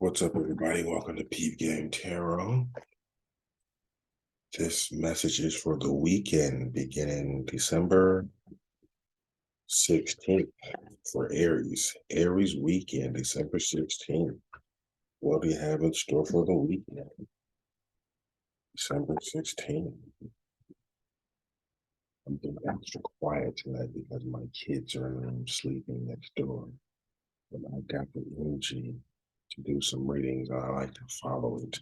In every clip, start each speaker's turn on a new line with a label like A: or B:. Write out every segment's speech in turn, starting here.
A: What's up, everybody? Welcome to Peep Game Tarot. This message is for the weekend beginning December 16th for Aries. Aries weekend, December 16th. What do you have in store for the weekend? December 16th. I'm being extra quiet tonight because my kids are in the room sleeping next door. But I got the energy to do some readings and I like to follow it.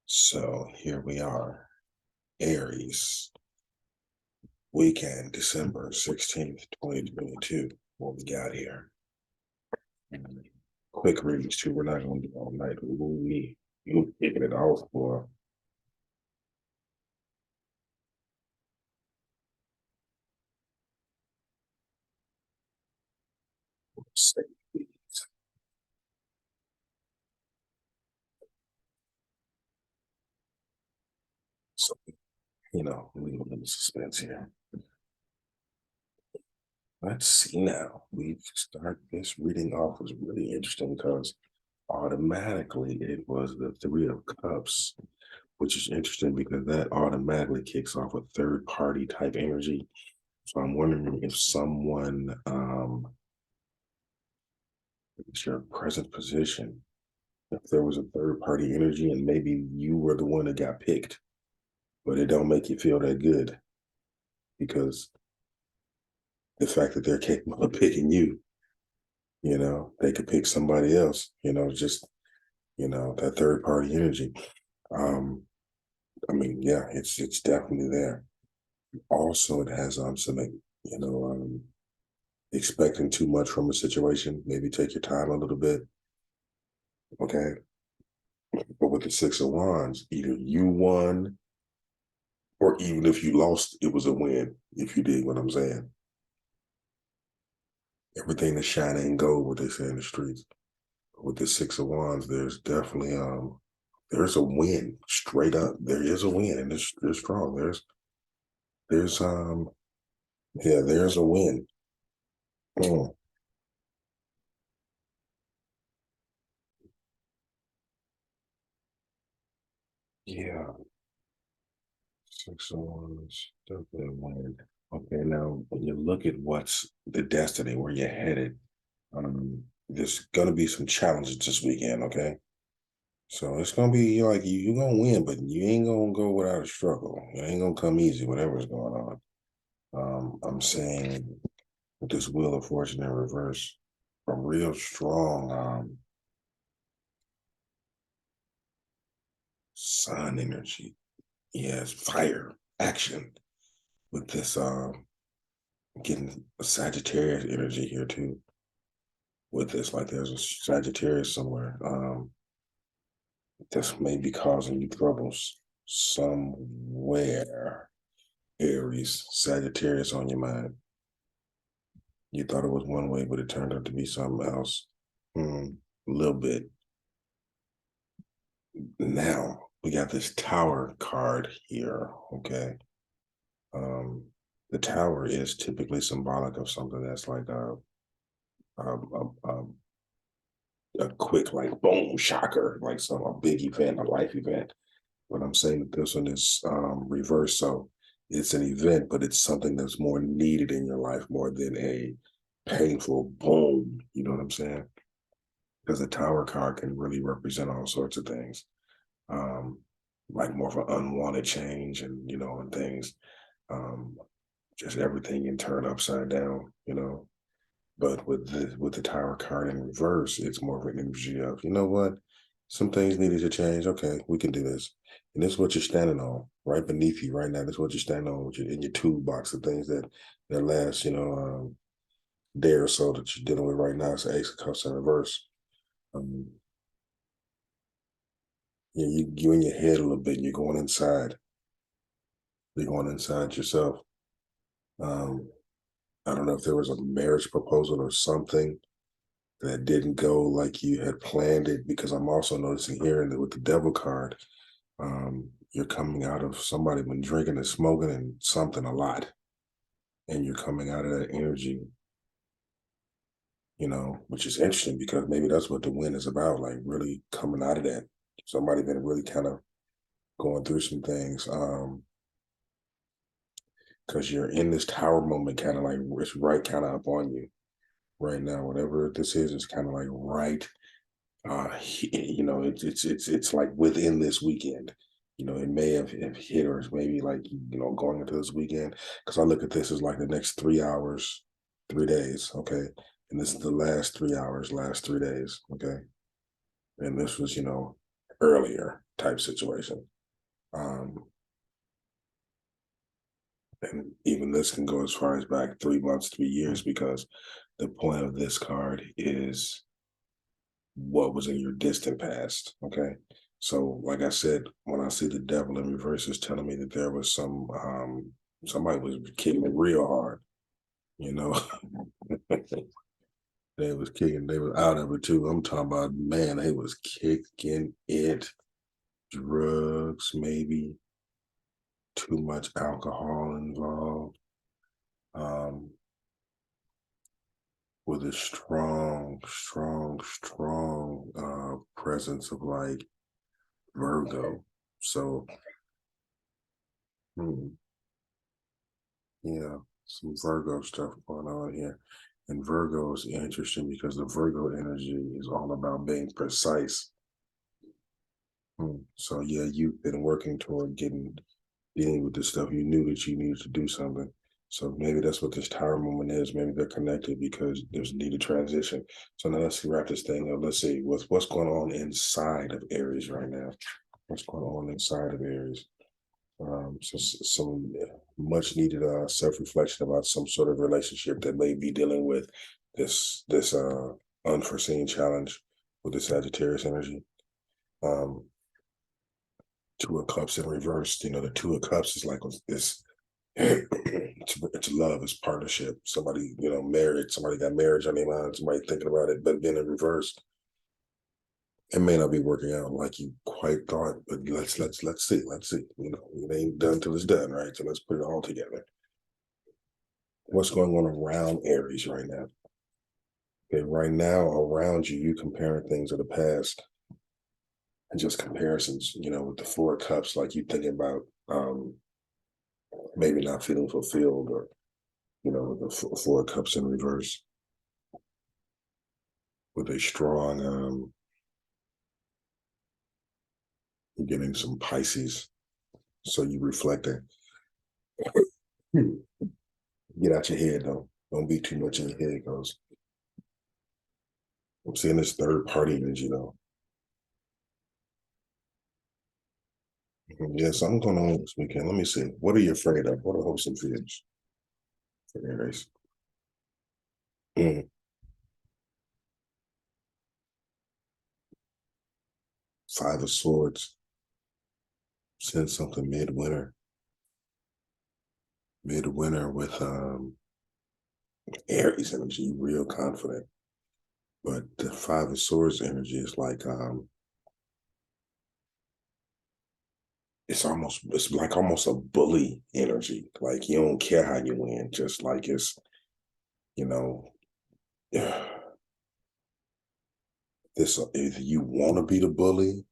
A: So here we are. Aries. Weekend, December 16th, 2022. What we got here? Quick reads too. We're not going to do all night. You kicking it off for safety. So, leave a little suspense here. Let's see now. We start this reading off was really interesting because automatically it was the Three of Cups, which is interesting because that automatically kicks off a third party type energy. So I'm wondering if someone it's your present position. If there was a third party energy and maybe you were the one that got picked, but it don't make you feel that good because the fact that they're capable of picking you, they could pick somebody else, just, that third party energy. Um, yeah, it's definitely there. Also, it has some, expecting too much from a situation. Maybe take your time a little bit. Okay. But with the Six of Wands, either you won or even if you lost, it was a win, if you dig what I'm saying. Everything is shining ain't gold, what they say in the streets. With the Six of Wands, there's definitely there's a win straight up. There is a win, and it's strong. There's yeah, there's a win. Mm, yeah, Six of Wands, definitely a win. Okay, now when you look at what's the destiny, where you're headed, there's gonna be some challenges this weekend, okay? So it's gonna be like you're gonna win, but you ain't gonna go without a struggle. It ain't gonna come easy, whatever's going on. I'm saying with this Wheel of Fortune in reverse, a real strong sun energy. Yes, fire, action with this getting a Sagittarius energy here too. With this, like there's a Sagittarius somewhere. This may be causing you troubles somewhere. Aries, Sagittarius on your mind. You thought it was one way, but it turned out to be something else. A little bit. Now we got this Tower card here. Okay. Um, the Tower is typically symbolic of something that's like a quick, like boom, shocker, like a big event, a life event. But I'm saying that this one is reverse. So it's an event, but it's something that's more needed in your life more than a painful boom. You know what I'm saying? Because the Tower card can really represent all sorts of things, um, like more of an unwanted change and things. Um, just everything can turn upside down. But with the Tower card in reverse, it's more of an energy of, you know what? Some things needed to change. Okay, we can do this. And this is what you're standing on right beneath you right now. This is what you're standing on in your toolbox of things that last, day or so that you're dealing with right now. It's an Ace of Cups in reverse. Um, you in your head a little bit. You're going inside. You're going inside yourself. Um, I don't know if there was a marriage proposal or something that didn't go like you had planned it, because I'm also noticing here that with the Devil card, you're coming out of somebody been drinking and smoking and something a lot, and you're coming out of that energy. which is interesting because maybe that's what the win is about, like really coming out of that. Somebody been really kind of going through some things. Because you're in this tower moment, kind of like it's right kind of up on you right now. Whatever this is kind of like right. It's like within this weekend. It may have hit, or it's maybe like going into this weekend. Because I look at this as like the next 3 hours, 3 days. Okay, and this is the last 3 hours, last 3 days. Okay, and this was earlier type situation. Um, and even this can go as far as back 3 months, 3 years, because the point of this card is what was in your distant past. Okay. So, like I said, when I see the devil in reverse, it's telling me that there was somebody was kicking it real hard, you know. They was kicking, they was out of it too. I'm talking about, man, they was kicking it, drugs, maybe too much alcohol involved. Um, with a strong presence of like Virgo. So, hmm, yeah, some Virgo stuff going on here. And Virgo is interesting because the Virgo energy is all about being precise. So yeah, you've been working toward dealing with this stuff. You knew that you needed to do something. So maybe that's what this tower moment is. Maybe they're connected because there's a needed transition. So now let's wrap this thing up. Let's see what's going on inside of Aries right now. What's going on inside of Aries? So some much needed self-reflection about some sort of relationship that may be dealing with this unforeseen challenge with the Sagittarius energy. Um, Two of Cups in reverse. The Two of Cups is like this. It's love, it's partnership. Somebody, married, somebody got marriage on their mind, somebody thinking about it, but being in reverse, it may not be working out like you quite thought, but let's see. It ain't done till it's done, right? So let's put it all together. What's going on around Aries right now? Okay, right now around you, you comparing things of the past and just comparisons, with the Four of Cups, like you thinking about maybe not feeling fulfilled, or with the Four of Cups in reverse with a strong getting some Pisces. So you reflecting. Get out your head though. Don't be too much in your head, because I'm seeing this third party energy though. Yeah, something going on this weekend. Let me see. What are you afraid of? What are hopes and fears for Aries? Mm. Five of Swords. Send something midwinter. Midwinter with Aries energy, real confident. But the Five of Swords energy is like it's like almost a bully energy. Like you don't care how you win, just like it's you know this if you want to be the bully,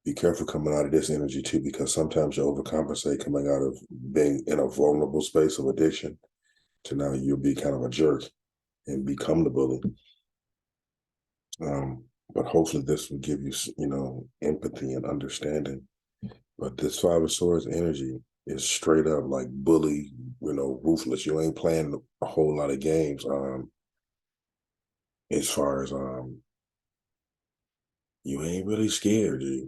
A: be careful coming out of this energy too, because sometimes you overcompensate coming out of being in a vulnerable space of addiction to now you'll be kind of a jerk and become the bully. But hopefully this will give you, empathy and understanding. But this Five of Swords energy is straight up like bully, ruthless. You ain't playing a whole lot of games. As far as you ain't really scared, you,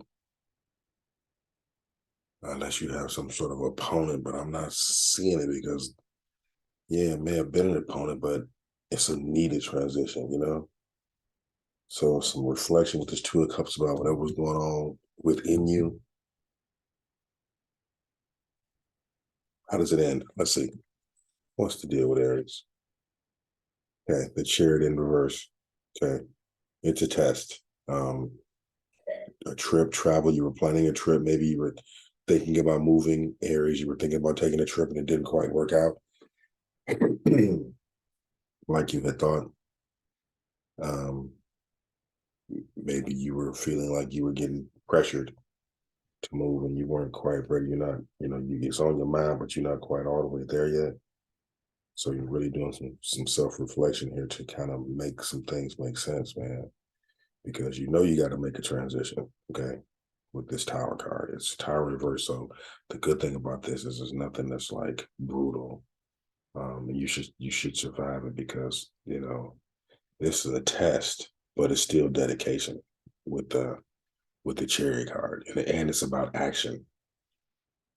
A: unless you have some sort of opponent. But I'm not seeing it because, yeah, it may have been an opponent, but it's a needed transition. So some reflection with this Two of Cups about whatever was going on within you. How does it end? Let's see. What's the deal with Aries? Okay, the Chariot in reverse. Okay, it's a test. A trip, travel. You were planning a trip. Maybe you were thinking about moving. Aries, you were thinking about taking a trip and it didn't quite work out. like you had thought. Um, Maybe you were feeling like you were getting pressured to move and you weren't quite ready. You're not, it's on your mind, but you're not quite all the way there yet. So you're really doing some self-reflection here to kind of make some things make sense, man. Because you got to make a transition, okay? With this tower card. It's tower reverse. So the good thing about this is there's nothing that's like brutal. You should survive it because this is a test, but it's still dedication with the chariot card, and it's about action.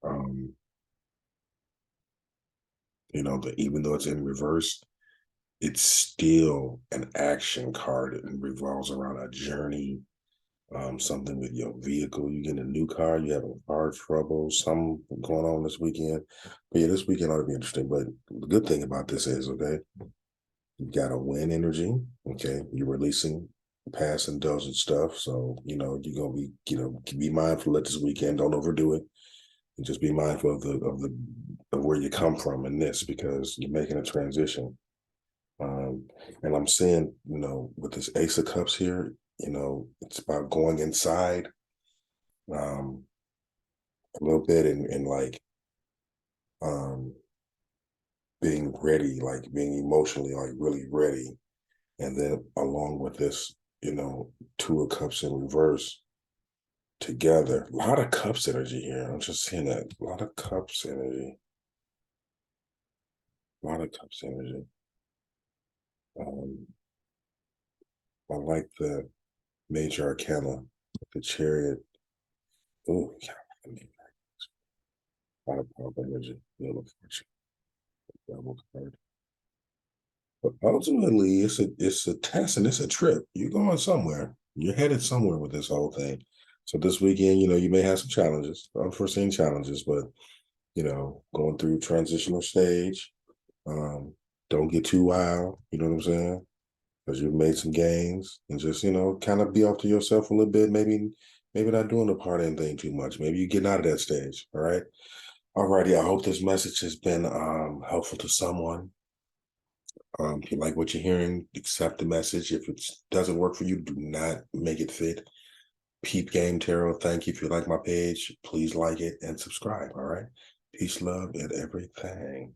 A: Um, even though it's in reverse, it's still an action card. It revolves around a journey, something with your vehicle. You get a new car, you having car trouble, something going on this weekend. But yeah, this weekend ought to be interesting. But the good thing about this is, okay, you got a win energy. Okay, you're releasing past indulgent stuff. So you're gonna be mindful of this weekend. Don't overdo it. And just be mindful of where you come from in this because you're making a transition. Um, and I'm seeing, with this Ace of Cups here, it's about going inside um, a little bit and like um, being ready, like being emotionally like really ready. And then along with this, Two of Cups in reverse together. A lot of cups energy here. I'm just seeing that. A lot of cups energy. A lot of cups energy. Um, I like the major arcana, the chariot. Oh, yeah, I mean, a lot of powerful energy. Wheel of Fortune, double card. But ultimately, it's a test and it's a trip. You're going somewhere. You're headed somewhere with this whole thing. So this weekend, you may have some challenges, unforeseen challenges, but going through transitional stage. Um, don't get too wild. You know what I'm saying? Because you've made some gains and just kind of be off to yourself a little bit. Maybe not doing the partying thing too much. Maybe you getting out of that stage. All right. All righty. I hope this message has been helpful to someone. If you like what you're hearing, accept the message. If it doesn't work for you, do not make it fit. Peep Game Tarot, thank you. If you like my page, please like it and subscribe. All right. Peace, love, and everything.